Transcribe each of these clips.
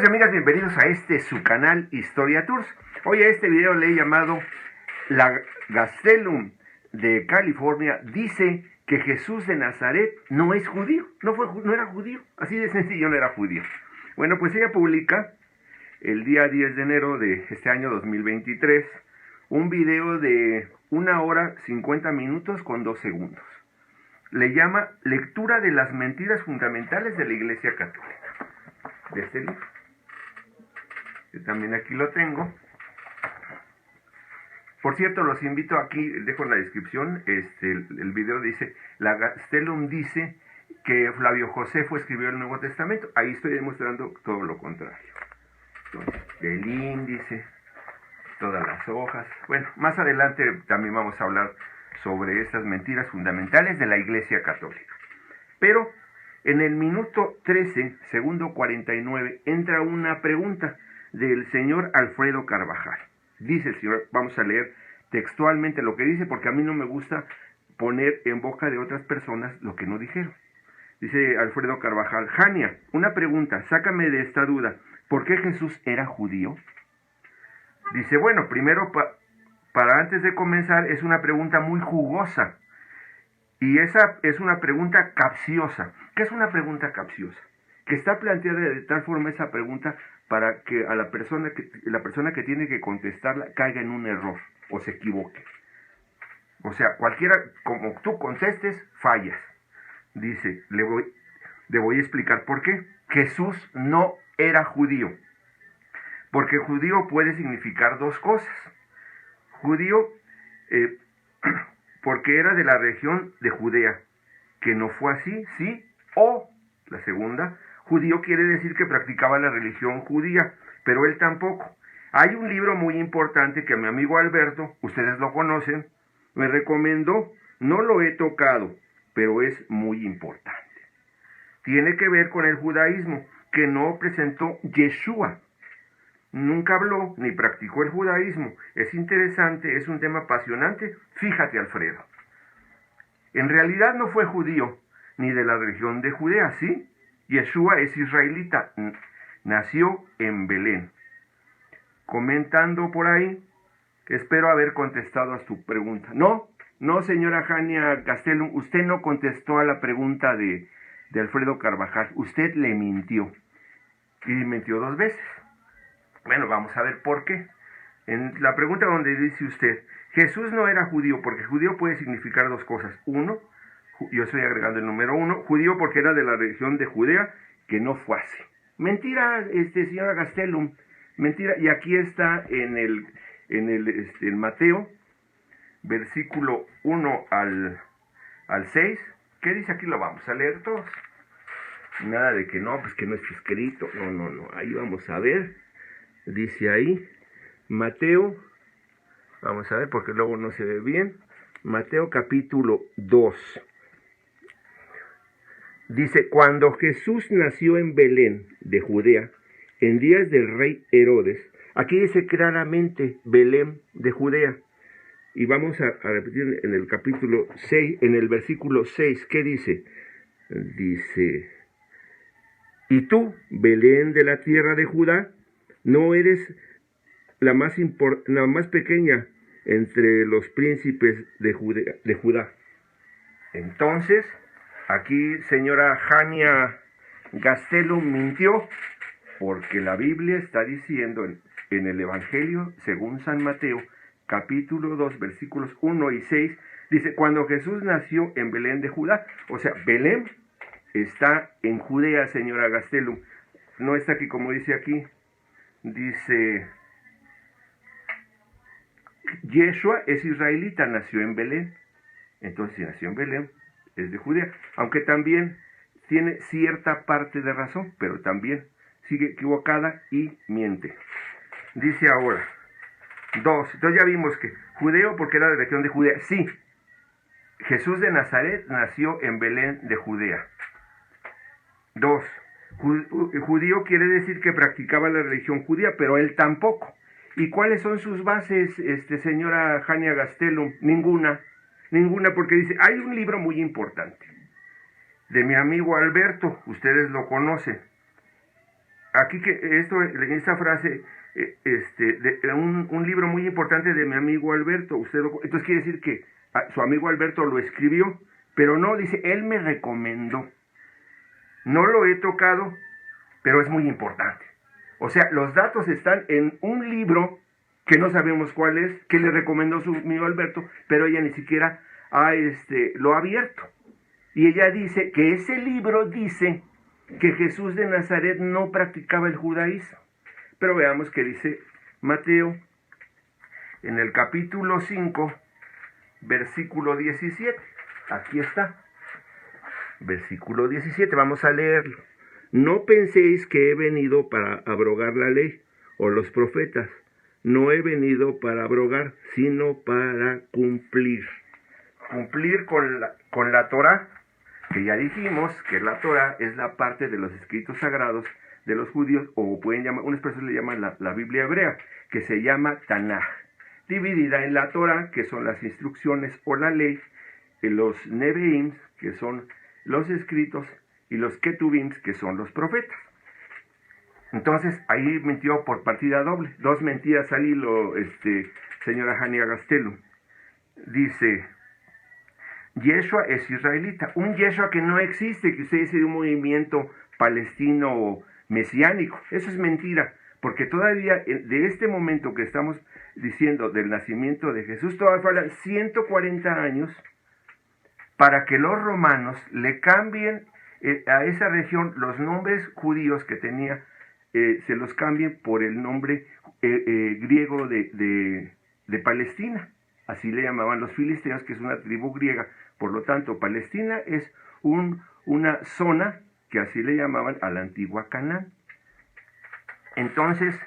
y amigas, bienvenidos a su canal Historia Tours. Hoy a este video le he llamado La Gastelum de California dice que Jesús de Nazaret no es judío, no era judío, así de sencillo, no era judío. Bueno, pues ella publica el día 10 de enero de este año 2023 un video de 1 hora 50 minutos con 2 segundos. Le llama Lectura de las mentiras fundamentales de la Iglesia Católica. De este libro. Yo también aquí lo tengo. Por cierto, los invito aquí, dejo en la descripción, el video dice, la Gastelum dice que Flavio Josefo escribió el Nuevo Testamento. Ahí estoy demostrando todo lo contrario. Entonces, el índice, todas las hojas. Bueno, más adelante también vamos a hablar sobre estas mentiras fundamentales de la Iglesia Católica. Pero en el minuto 13, segundo 49, entra una pregunta del señor Alfredo Carvajal. Dice el señor, vamos a leer textualmente lo que dice, porque a mí no me gusta poner en boca de otras personas lo que no dijeron. Dice Alfredo Carvajal, Jania, una pregunta, sácame de esta duda, ¿por qué Jesús era judío? Dice, bueno, primero, para antes de comenzar, es una pregunta muy jugosa. Y esa es una pregunta capciosa. ¿Qué es una pregunta capciosa? Que está planteada de tal forma esa pregunta para que a la persona que tiene que contestarla caiga en un error o se equivoque. O sea, cualquiera, como tú contestes, fallas. Dice, le voy a explicar por qué. Jesús no era judío. Porque judío puede significar dos cosas. Judío, porque era de la región de Judea, que no fue así, sí, o la segunda, judío quiere decir que practicaba la religión judía, pero él tampoco. Hay un libro muy importante que mi amigo Alberto, ustedes lo conocen, me recomendó, no lo he tocado, pero es muy importante. Tiene que ver con el judaísmo, que no presentó Yeshua. Nunca habló ni practicó el judaísmo. Es interesante, es un tema apasionante. Fíjate, Alfredo. En realidad no fue judío, ni de la región de Judea, ¿sí? Yeshua es israelita, nació en Belén. Comentando por ahí, espero haber contestado a su pregunta. No, señora Jania Gastelum, usted no contestó a la pregunta de Alfredo Carvajal. Usted le mintió. Y mintió 2 veces. Bueno, vamos a ver por qué. En la pregunta donde dice usted, Jesús no era judío, porque judío puede significar 2 cosas. 1, yo estoy agregando el número 1, judío porque era de la región de Judea, que no fue así. Mentira, señora Gastelum, mentira. Y aquí está en Mateo, versículo 1 al 6. ¿Qué dice aquí? Lo vamos a leer todos. Nada de que no, pues que no es escrito. No. Ahí vamos a ver. Dice ahí, Mateo, vamos a ver porque luego no se ve bien, Mateo capítulo 2. Dice, cuando Jesús nació en Belén de Judea, en días del rey Herodes, aquí dice claramente Belén de Judea. Y vamos a repetir en el capítulo 6, en el versículo 6, ¿qué dice? Dice, y tú, Belén de la tierra de Judá, no eres la más pequeña entre los príncipes de Judá. Entonces, aquí señora Jania Gastelum mintió, porque la Biblia está diciendo en el Evangelio según San Mateo, capítulo 2, versículos 1 y 6, dice, cuando Jesús nació en Belén de Judá, o sea, Belén está en Judea, señora Gastelum, no está aquí como dice aquí. Dice, Yeshua es israelita, nació en Belén. Entonces, si nació en Belén, es de Judea. Aunque también tiene cierta parte de razón, pero también sigue equivocada y miente. Dice ahora, 2. Entonces ya vimos que judeo porque era de la región de Judea. Sí, Jesús de Nazaret nació en Belén de Judea. 2. Judío quiere decir que practicaba la religión judía, pero él tampoco. ¿Y cuáles son sus bases, señora Jania Gastelum? Ninguna, porque dice, hay un libro muy importante de mi amigo Alberto, ustedes lo conocen, aquí que esto, en esta frase, un libro muy importante de mi amigo Alberto, entonces quiere decir que su amigo Alberto lo escribió, pero no, dice, él me recomendó. No lo he tocado, pero es muy importante. O sea, los datos están en un libro que no sabemos cuál es, que le recomendó su amigo Alberto, pero ella ni siquiera lo ha abierto. Y ella dice que ese libro dice que Jesús de Nazaret no practicaba el judaísmo. Pero veamos qué dice Mateo en el capítulo 5, versículo 17. Aquí está. Versículo 17, vamos a leerlo. No penséis que he venido para abrogar la ley o los profetas. No he venido para abrogar, sino para cumplir. Cumplir con la Torá, que ya dijimos que la Torá es la parte de los escritos sagrados de los judíos, o pueden llamar, unas personas le llaman la Biblia hebrea, que se llama Tanaj, dividida en la Torá, que son las instrucciones o la ley, en los Nevi'im, que son los escritos, y los Ketuvim, que son los profetas. Entonces, ahí mintió por partida doble, dos mentiras al hilo, señora Hania Gastelum. Dice, Yeshua es israelita, un Yeshua que no existe, que usted dice de un movimiento palestino mesiánico. Eso es mentira, porque todavía de este momento que estamos diciendo del nacimiento de Jesús, todavía faltan 140 años para que los romanos le cambien a esa región los nombres judíos que tenía, se los cambien por el nombre griego de Palestina. Así le llamaban los filisteos, que es una tribu griega. Por lo tanto, Palestina es una zona que así le llamaban a la antigua Canaán. Entonces,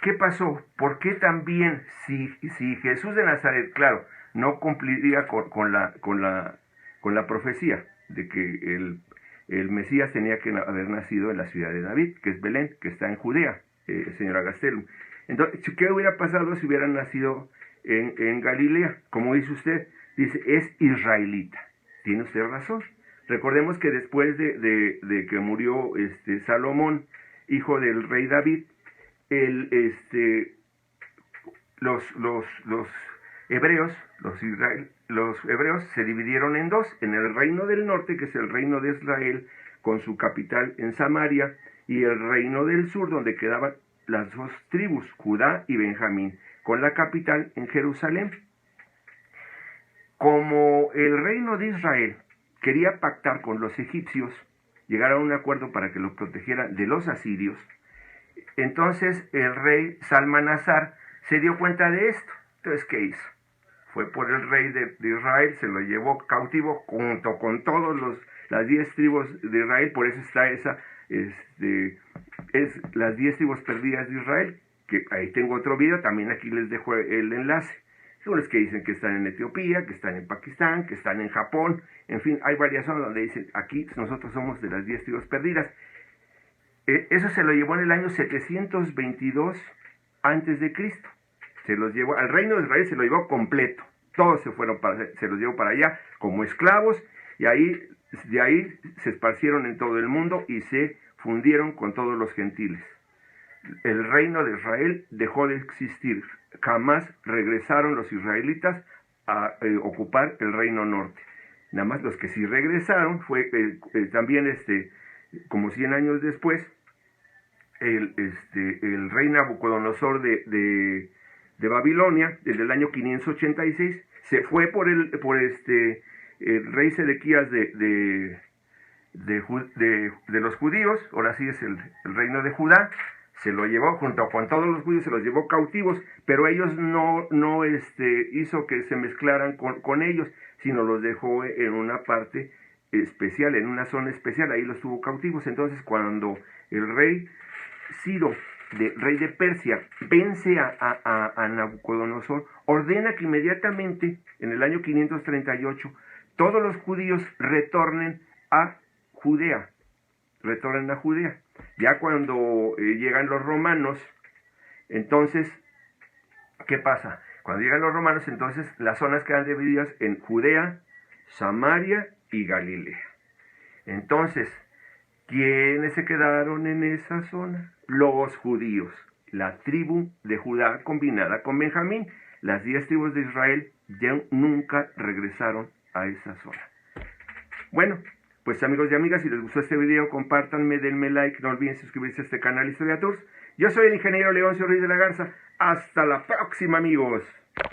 ¿qué pasó? ¿Por qué también, si Jesús de Nazaret, claro, no cumpliría con la profecía de que el Mesías tenía que haber nacido en la ciudad de David, que es Belén, que está en Judea, señora Gastelum? Entonces, ¿qué hubiera pasado si hubiera nacido en Galilea? Como dice usted, dice, es israelita. Tiene usted razón. Recordemos que después de que murió Salomón, hijo del rey David, los hebreos se dividieron en dos, en el reino del norte, que es el reino de Israel, con su capital en Samaria, y el reino del sur, donde quedaban las dos tribus, Judá y Benjamín, con la capital en Jerusalén. Como el reino de Israel quería pactar con los egipcios, llegar a un acuerdo para que los protegieran de los asirios, entonces el rey Salmanasar se dio cuenta de esto. Entonces, ¿qué hizo? Fue por el rey de Israel, se lo llevó cautivo junto con todas las 10 tribus de Israel. Por eso está es las 10 tribus perdidas de Israel, que ahí tengo otro video, también aquí les dejo el enlace. Son los que dicen que están en Etiopía, que están en Pakistán, que están en Japón, en fin, hay varias zonas donde dicen, aquí nosotros somos de las 10 tribus perdidas. Eso se lo llevó en el año 722 antes de Cristo. Se los llevó al reino de Israel, se lo llevó completo. Todos se los llevó para allá como esclavos, y de ahí se esparcieron en todo el mundo y se fundieron con todos los gentiles. El reino de Israel dejó de existir. Jamás regresaron los israelitas a ocupar el reino norte. Nada más los que sí regresaron fue también como 100 años después, el rey Nabucodonosor de Babilonia, desde el año 586, se fue por el rey Sedequías de los judíos. Ahora sí es el reino de Judá. Se lo llevó junto con todos los judíos, se los llevó cautivos, pero ellos no hizo que se mezclaran con ellos, sino los dejó en una parte especial, en una zona especial. Ahí los tuvo cautivos. Entonces, cuando el rey Ciro, rey de Persia, vence a Nabucodonosor, ordena que inmediatamente, en el año 538, todos los judíos retornen a Judea. Ya cuando llegan los romanos, entonces, ¿qué pasa? Cuando llegan los romanos, entonces las zonas quedan divididas en Judea, Samaria y Galilea. Entonces, ¿quiénes se quedaron en esa zona? los judíos, la tribu de Judá combinada con Benjamín. Las 10 tribus de Israel ya nunca regresaron a esa zona. Bueno, pues amigos y amigas, si les gustó este video, compártanme, denme like, no olviden suscribirse a este canal Historia Tours. Yo soy el ingeniero Leoncio Ruiz de la Garza. Hasta la próxima, amigos.